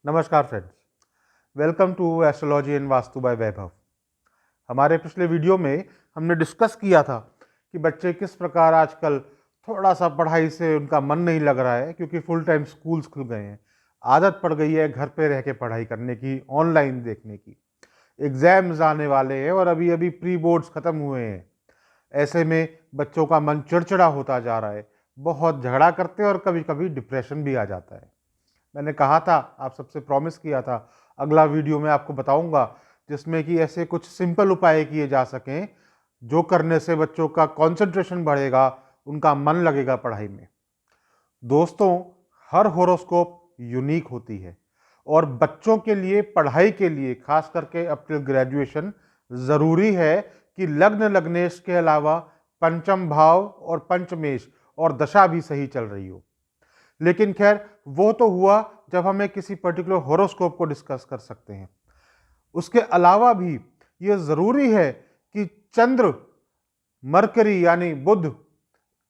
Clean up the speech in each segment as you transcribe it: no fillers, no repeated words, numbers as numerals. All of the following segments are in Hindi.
नमस्कार friends, welcome to astrology and vastu by Vaibhav. हमारे पिछले वीडियो में हमने डिस्कस किया था कि बच्चे किस प्रकार आजकल थोड़ा सा पढ़ाई से उनका मन नहीं लग रहा है क्योंकि फुल टाइम स्कूल्स खुल गए हैं। आदत पड़ गई है घर पे रह के पढ़ाई करने की, ऑनलाइन देखने की। एग्जाम्स आने वाले हैं और अभी अभी प्री बोर्ड्स ख़त्म हुए हैं। ऐसे में बच्चों का मन चिड़चिड़ा होता जा रहा है, बहुत झगड़ा करते हैं और कभी कभी डिप्रेशन भी आ जाता है। मैंने कहा था, आप सबसे प्रॉमिस किया था, अगला वीडियो में आपको बताऊंगा जिसमें कि ऐसे कुछ सिंपल उपाय किए जा सकें जो करने से बच्चों का कंसंट्रेशन बढ़ेगा, उनका मन लगेगा पढ़ाई में। दोस्तों, हर हॉरोस्कोप यूनिक होती है और बच्चों के लिए पढ़ाई के लिए खास करके अप टिल ग्रेजुएशन ज़रूरी है कि लग्न लग्नेश के अलावा पंचम भाव और पंचमेश और दशा भी सही चल रही हो। लेकिन खैर, वो तो हुआ जब हमें किसी पर्टिकुलर हॉरोस्कोप को डिस्कस कर सकते हैं। उसके अलावा भी ये ज़रूरी है कि चंद्र, मरकरी यानी बुध,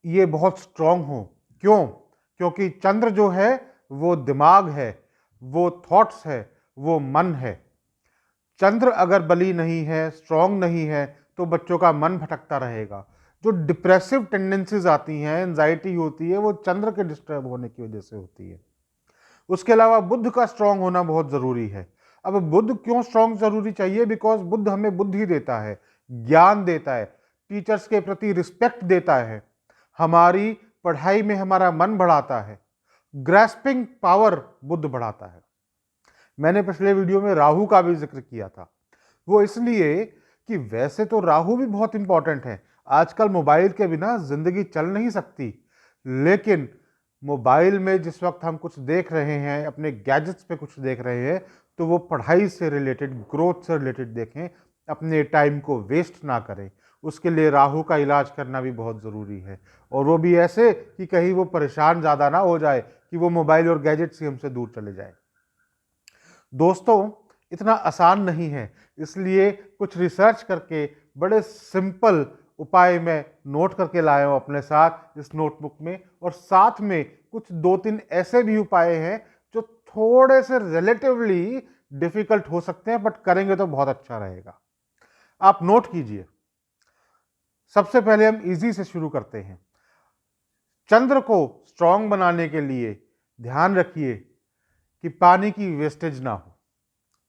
ये बहुत स्ट्रांग हो। क्यों? क्योंकि चंद्र जो है वो दिमाग है, वो थॉट्स है, वो मन है। चंद्र अगर बली नहीं है, स्ट्रांग नहीं है, तो बच्चों का मन भटकता रहेगा। जो डिप्रेसिव टेंडेंसीज आती हैं, एंजाइटी होती है, वो चंद्र के डिस्टर्ब होने की वजह से होती है। उसके अलावा बुध का स्ट्रांग होना बहुत जरूरी है। अब बुध क्यों स्ट्रांग जरूरी चाहिए? बिकॉज बुध हमें बुद्धि देता है, ज्ञान देता है, टीचर्स के प्रति रिस्पेक्ट देता है, हमारी पढ़ाई में हमारा मन बढ़ाता है, ग्रैस्पिंग पावर बुध बढ़ाता है। मैंने पिछले वीडियो में राहु का भी जिक्र किया था। वो इसलिए कि वैसे तो राहु भी बहुत इंपॉर्टेंट है, आजकल मोबाइल के बिना जिंदगी चल नहीं सकती। लेकिन मोबाइल में जिस वक्त हम कुछ देख रहे हैं, अपने गैजेट्स पे कुछ देख रहे हैं, तो वो पढ़ाई से रिलेटेड, ग्रोथ से रिलेटेड देखें, अपने टाइम को वेस्ट ना करें। उसके लिए राहु का इलाज करना भी बहुत ज़रूरी है, और वो भी ऐसे कि कहीं वो परेशान ज़्यादा ना हो जाए कि वो मोबाइल और गैजेट से हमसे दूर चले जाए। दोस्तों, इतना आसान नहीं है, इसलिए कुछ रिसर्च करके बड़े सिंपल उपाय मैं नोट करके लाया हूं अपने साथ इस नोटबुक में। और साथ में कुछ दो तीन ऐसे भी उपाय हैं जो थोड़े से रिलेटिवली डिफिकल्ट हो सकते हैं, बट करेंगे तो बहुत अच्छा रहेगा। आप नोट कीजिए। सबसे पहले हम इजी से शुरू करते हैं। चंद्र को स्ट्रांग बनाने के लिए ध्यान रखिए कि पानी की वेस्टेज ना हो।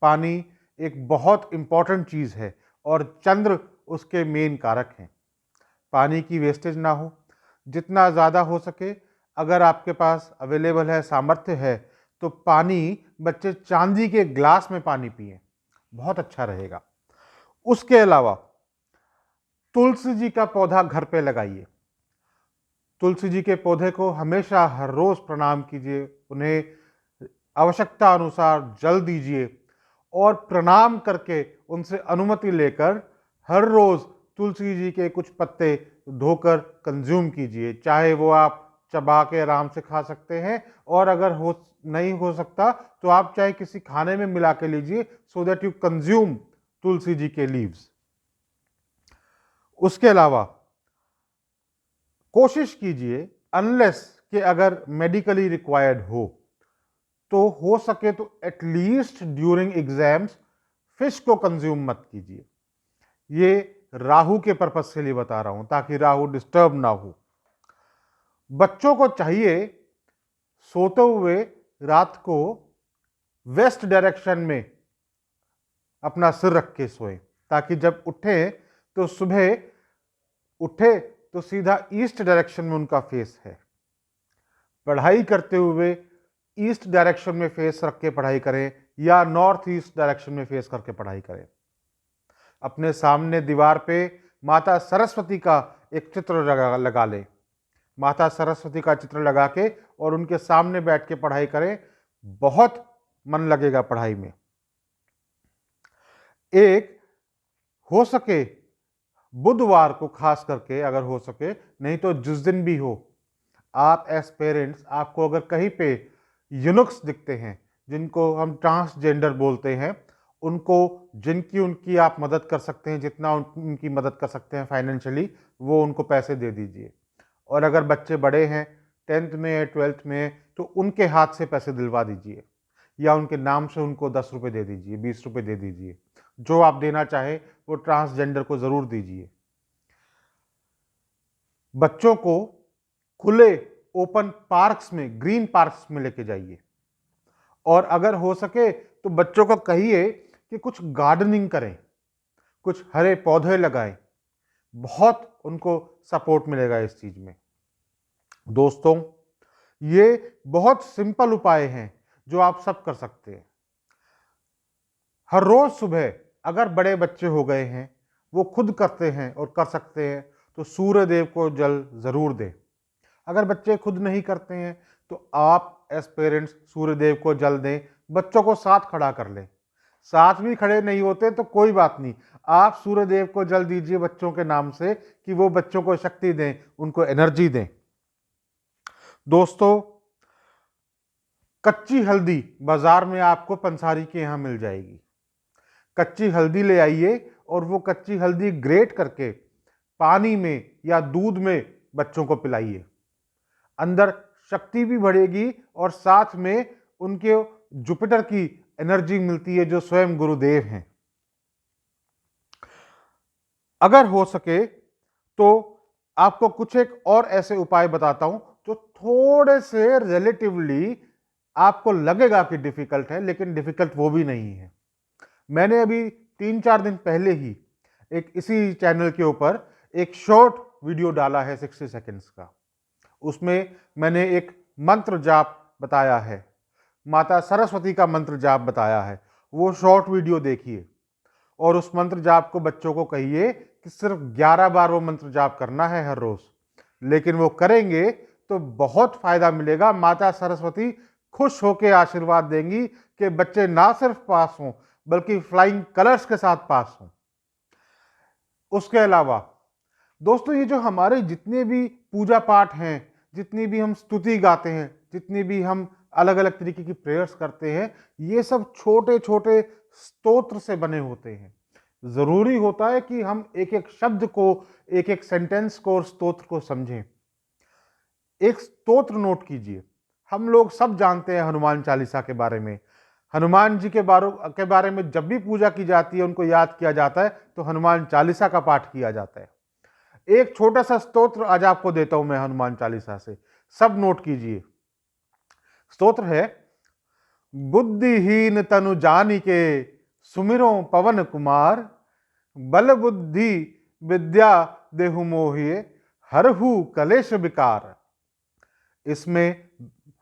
पानी एक बहुत इंपॉर्टेंट चीज है और चंद्र उसके मेन कारक हैं। पानी की वेस्टेज ना हो, जितना ज़्यादा हो सके। अगर आपके पास अवेलेबल है, सामर्थ्य है, तो पानी, बच्चे चांदी के ग्लास में पानी पिए, बहुत अच्छा रहेगा। उसके अलावा तुलसी जी का पौधा घर पे लगाइए। तुलसी जी के पौधे को हमेशा हर रोज प्रणाम कीजिए, उन्हें आवश्यकता अनुसार जल दीजिए और प्रणाम करके उनसे अनुमति लेकर हर रोज तुलसी जी के कुछ पत्ते धोकर कंज्यूम कीजिए। चाहे वो आप चबा के आराम से खा सकते हैं, और अगर हो नहीं हो सकता तो आप चाहे किसी खाने में मिला के लीजिए, so that you consume Tulsi ji के लीव्स। उसके अलावा कोशिश कीजिए, अनलेस कि अगर मेडिकली रिक्वायर्ड तो हो सके तो एटलीस्ट ड्यूरिंग एग्जाम्स फिश को कंज्यूम मत कीजिए। ये राहु के पर्पस के लिए बता रहा हूं, ताकि राहु डिस्टर्ब ना हो। बच्चों को चाहिए सोते हुए रात को वेस्ट डायरेक्शन में अपना सिर रख के सोए, ताकि जब उठे तो सुबह उठे तो सीधा ईस्ट डायरेक्शन में उनका फेस है। पढ़ाई करते हुए ईस्ट डायरेक्शन में फेस रख के पढ़ाई करें या नॉर्थ ईस्ट डायरेक्शन में फेस करके पढ़ाई करें। अपने सामने दीवार पे माता सरस्वती का एक चित्र लगा ले। माता सरस्वती का चित्र लगा के और उनके सामने बैठ के पढ़ाई करें, बहुत मन लगेगा पढ़ाई में। एक हो सके बुधवार को खास करके, अगर हो सके, नहीं तो जिस दिन भी हो, आप एज पेरेंट्स, आपको अगर कहीं पे यूनुक्स दिखते हैं, जिनको हम ट्रांसजेंडर बोलते हैं, उनको, जिनकी उनकी आप मदद कर सकते हैं, जितना उनकी मदद कर सकते हैं फाइनेंशियली, वो उनको पैसे दे दीजिए। और अगर बच्चे बड़े हैं, 10th में है, 12th में है, तो उनके हाथ से पैसे दिलवा दीजिए। या उनके नाम से उनको 10 रुपये दे दीजिए, 20 रुपये दे दीजिए। जो आप देना चाहे वो ट्रांसजेंडर को ज़रूर दीजिए। बच्चों को खुले ओपन पार्क्स में, ग्रीन पार्क्स में लेके जाइए, और अगर हो सके तो बच्चों को कहिए कि कुछ गार्डनिंग करें, कुछ हरे पौधे लगाएं। बहुत उनको सपोर्ट मिलेगा इस चीज में। दोस्तों, ये बहुत सिंपल उपाय हैं जो आप सब कर सकते हैं। हर रोज सुबह, अगर बड़े बच्चे हो गए हैं, वो खुद करते हैं और कर सकते हैं, तो सूर्य देव को जल जरूर दें। अगर बच्चे खुद नहीं करते हैं तो आप एज पेरेंट्स सूर्य देव को जल दें, बच्चों को साथ खड़ा कर लें। साथ भी खड़े नहीं होते तो कोई बात नहीं, आप सूर्य देव को जल दीजिए बच्चों के नाम से, कि वो बच्चों को शक्ति दें, उनको एनर्जी दें। दोस्तों, कच्ची हल्दी बाजार में आपको पंसारी के यहां मिल जाएगी। कच्ची हल्दी ले आइए और वो कच्ची हल्दी ग्रेट करके पानी में या दूध में बच्चों को पिलाइए। अंदर शक्ति भी बढ़ेगी और साथ में उनके जुपिटर की एनर्जी मिलती है, जो स्वयं गुरुदेव हैं। अगर हो सके तो आपको कुछ एक और ऐसे उपाय बताता हूं जो थोड़े से रिलेटिवली आपको लगेगा कि डिफिकल्ट है, लेकिन डिफिकल्ट वो भी नहीं है। मैंने अभी 3-4 दिन पहले ही एक इसी चैनल के ऊपर एक शॉर्ट वीडियो डाला है 60 सेकेंड्स का। उसमें मैंने एक मंत्र जाप बताया है, माता सरस्वती का मंत्र जाप बताया है। वो शॉर्ट वीडियो देखिए और उस मंत्र जाप को बच्चों को कहिए कि सिर्फ 11 बार वो मंत्र जाप करना है हर रोज, लेकिन वो करेंगे तो बहुत फायदा मिलेगा। माता सरस्वती खुश होकर आशीर्वाद देंगी कि बच्चे ना सिर्फ पास हों बल्कि फ्लाइंग कलर्स के साथ पास हों। उसके अलावा दोस्तों, ये जो हमारे जितने भी पूजा पाठ हैं, जितनी भी हम स्तुति गाते हैं, जितनी भी हम अलग अलग तरीके की प्रेयर्स करते हैं, ये सब छोटे छोटे स्तोत्र से बने होते हैं। जरूरी होता है कि हम एक एक शब्द को, एक एक सेंटेंस को और स्तोत्र को समझें। एक स्तोत्र नोट कीजिए। हम लोग सब जानते हैं हनुमान चालीसा के बारे में। हनुमान जी के बारे में जब भी पूजा की जाती है, उनको याद किया जाता है, तो हनुमान चालीसा का पाठ किया जाता है। एक छोटा सा स्तोत्र आज आपको देता हूं मैं हनुमान चालीसा से, सब नोट कीजिए। स्तोत्र है, बुद्धिहीन तनु जानिके सुमिरो पवन कुमार, बल बुद्धि विद्या देहु मोहिए हरहु कलेश विकार। इसमें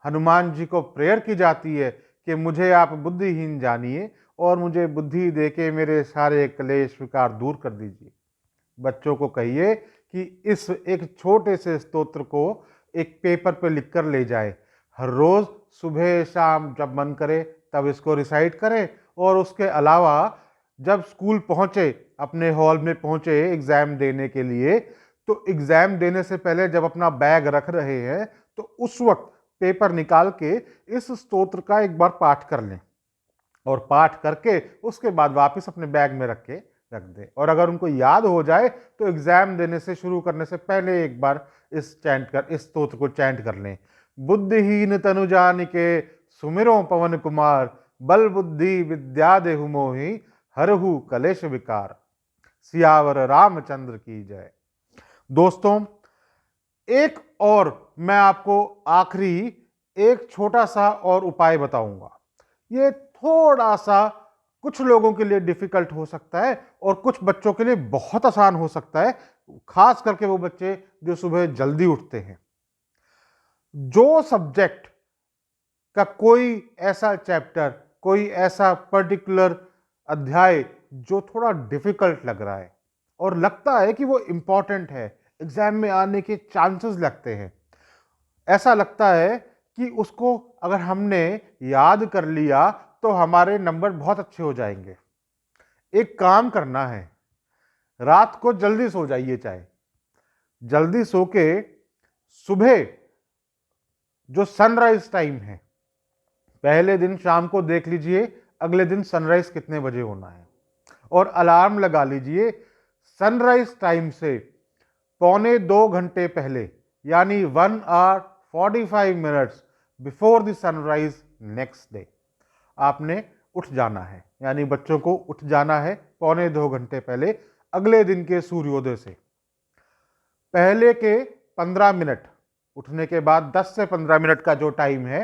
हनुमान जी को प्रेयर की जाती है कि मुझे आप बुद्धिहीन जानिए और मुझे बुद्धि देके मेरे सारे क्लेश विकार दूर कर दीजिए। बच्चों को कहिए कि इस एक छोटे से स्तोत्र को एक पेपर पे लिखकर ले जाए। हर रोज सुबह शाम जब मन करे तब इसको रिसाइट करें, और उसके अलावा जब स्कूल पहुंचे, अपने हॉल में पहुंचे एग्जाम देने के लिए, तो एग्जाम देने से पहले जब अपना बैग रख रहे हैं तो उस वक्त पेपर निकाल के इस स्तोत्र का एक बार पाठ कर लें, और पाठ करके उसके बाद वापस अपने बैग में रख दें। और अगर उनको याद हो जाए तो एग्जाम देने से शुरू करने से पहले एक बार इस स्तोत्र को चैंट कर लें। बुद्धिहीन तनु जानिके सुमिरो पवन कुमार, बल बुद्धि विद्या देहु मोहि हरहु कलेश विकार। सियावर रामचंद्र की जय। दोस्तों, एक और मैं आपको आखिरी एक छोटा सा और उपाय बताऊंगा। ये थोड़ा सा कुछ लोगों के लिए डिफिकल्ट हो सकता है और कुछ बच्चों के लिए बहुत आसान हो सकता है, खास करके वो बच्चे जो सुबह जल्दी उठते हैं। जो सब्जेक्ट का कोई ऐसा चैप्टर, कोई ऐसा पर्टिकुलर अध्याय जो थोड़ा डिफिकल्ट लग रहा है और लगता है कि वो इंपॉर्टेंट है, एग्जाम में आने के चांसेस लगते हैं, ऐसा लगता है कि उसको अगर हमने याद कर लिया तो हमारे नंबर बहुत अच्छे हो जाएंगे। एक काम करना है, रात को जल्दी सो जाइए, चाहे जल्दी सो के सुबह जो सनराइज टाइम है, पहले दिन शाम को देख लीजिए अगले दिन सनराइज कितने बजे होना है, और अलार्म लगा लीजिए सनराइज टाइम से 1.25 घंटे पहले, यानी 1 hour 45 minutes before the sunrise next day. आपने उठ जाना है, यानी बच्चों को उठ जाना है पौने 2 घंटे पहले अगले दिन के सूर्योदय से। पहले के 15 मिनट, उठने के बाद 10 से 15 मिनट का जो टाइम है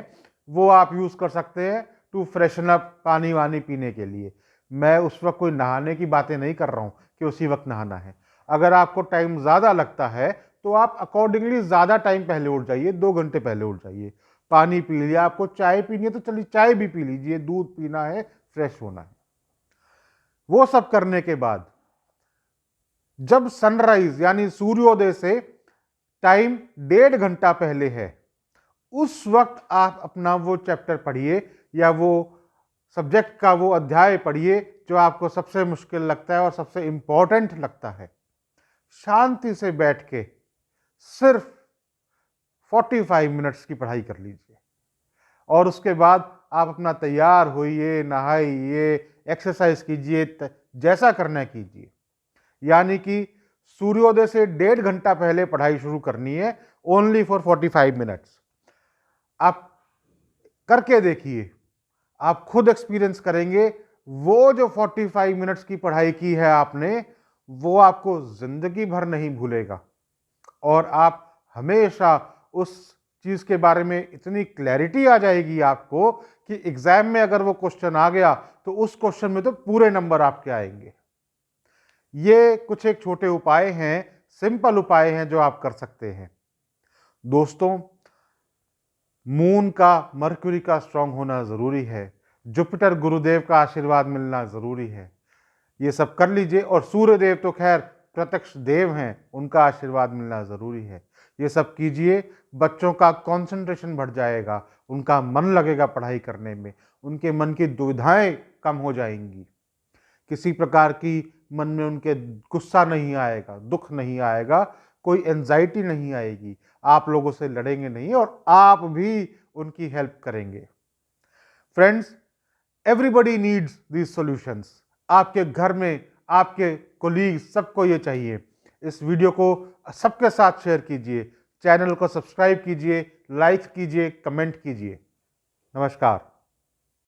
वो आप यूज़ कर सकते हैं टू फ्रेशन अप, पानी वानी पीने के लिए। मैं उस वक्त कोई नहाने की बातें नहीं कर रहा हूँ कि उसी वक्त नहाना है। अगर आपको टाइम ज़्यादा लगता है तो आप अकॉर्डिंगली ज़्यादा टाइम पहले उठ जाइए, 2 घंटे पहले उठ जाइए। पानी पी लिया, आपको चाय पीनी है तो चलिए चाय भी पी लीजिए, दूध पीना है, फ्रेश होना है। वो सब करने के बाद जब सनराइज यानी सूर्योदय से टाइम 1.5 घंटा पहले है, उस वक्त आप अपना वो चैप्टर पढ़िए या वो सब्जेक्ट का वो अध्याय पढ़िए जो आपको सबसे मुश्किल लगता है और सबसे इंपॉर्टेंट लगता है। शांति से बैठ के सिर्फ 45 मिनट्स की पढ़ाई कर लीजिए और उसके बाद आप अपना तैयार होइए, नहाइए, एक्सरसाइज कीजिए, जैसा करना है कीजिए। यानी कि सूर्योदय से 1.5 घंटा पहले पढ़ाई शुरू करनी है, ओनली फॉर 45 मिनट्स। आप करके देखिए, आप खुद एक्सपीरियंस करेंगे। वो जो 45 मिनट्स की पढ़ाई की है आपने, वो आपको जिंदगी भर नहीं भूलेगा और आप हमेशा उस चीज के बारे में इतनी क्लैरिटी आ जाएगी आपको कि एग्जाम में अगर वो क्वेश्चन आ गया तो उस क्वेश्चन में तो पूरे नंबर आपके आएंगे। ये कुछ एक छोटे उपाय हैं, सिंपल उपाय हैं जो आप कर सकते हैं। दोस्तों, मून का, मर्क्यूरी का स्ट्रांग होना जरूरी है, जुपिटर गुरुदेव का आशीर्वाद मिलना जरूरी है। ये सब कर लीजिए और सूर्यदेव तो खैर प्रत्यक्ष देव हैं, उनका आशीर्वाद मिलना जरूरी है। ये सब कीजिए, बच्चों का कंसंट्रेशन बढ़ जाएगा, उनका मन लगेगा पढ़ाई करने में, उनके मन की दुविधाएं कम हो जाएंगी, किसी प्रकार की मन में उनके गुस्सा नहीं आएगा, दुख नहीं आएगा, कोई एंजाइटी नहीं आएगी, आप लोगों से लड़ेंगे नहीं और आप भी उनकी हेल्प करेंगे। Friends, everybody needs these solutions. आपके घर में, आपके कोलीग्स, सबको ये चाहिए। इस वीडियो को सबके साथ शेयर कीजिए, चैनल को सब्सक्राइब कीजिए, लाइक कीजिए, कमेंट कीजिए। नमस्कार।